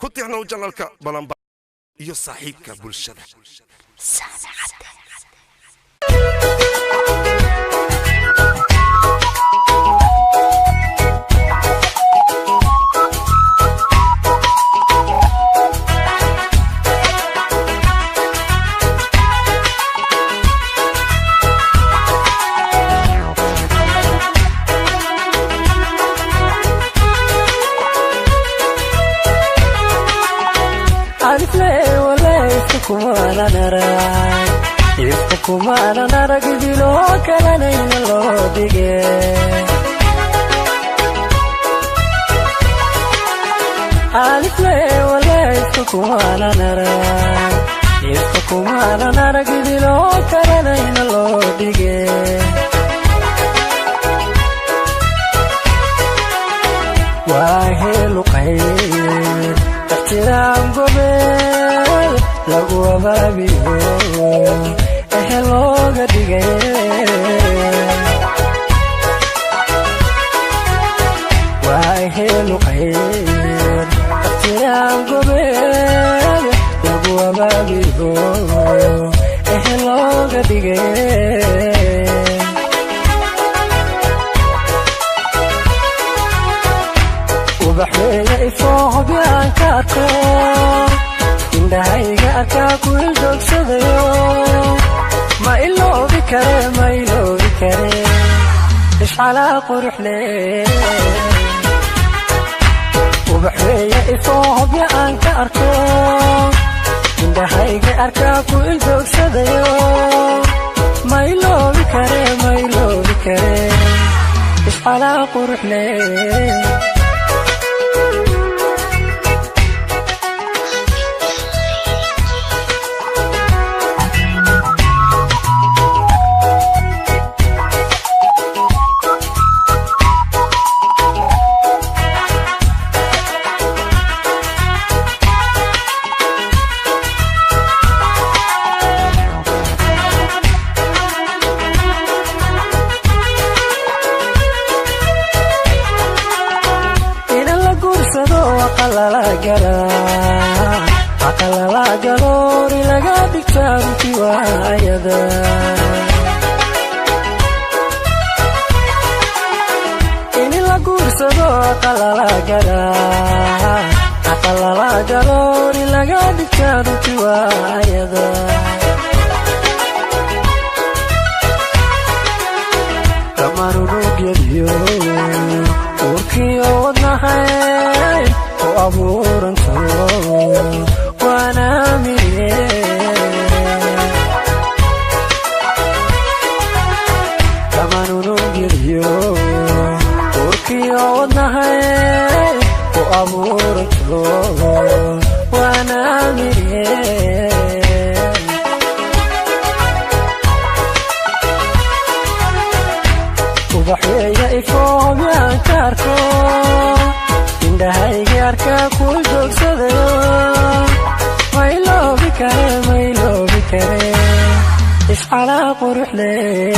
ku tixnow janalka balanba iyo saaxiibka bulshada Kumana naragidilo kalana inalo dige Alif le wala kumana nara kumana naragidilo kalana inalo dige Wahelu qayr tahtiram gobe lagu ababiyo hello gadige why hello khair tiram gobe lagu ababiyo hello gadige وبحيي فوق بيانكاكو indahayga arkaa ku ildogsadayo ma iloobi kare ishcalaa qurux leh ubaxweeye ifoohobya aan ka arko indahayga arkaa ku ildogsadayo ma iloobi kare ishcalaa qurux leh Akala galori laga diktaanti waayada ini la guursado akala galori laga diktaanti waayada kamaru geliyo urkiyo wadnahay abuuranto waana miriye kamanunu geliyo urkiyo wadnahay ku abuuranto waana miriye ubaxweeye ifoobyaan ka arko indahayga arkaa ku ildogsadayo ma iloobi kare ishcalaa qurux leh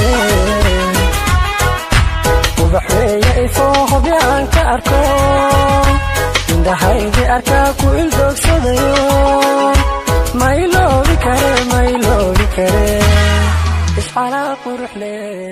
ubaxweeye ifoohobyaan ka arko indahayga arkaa ku ildogsadayo ma iloobi kare ishcalaa qurux leh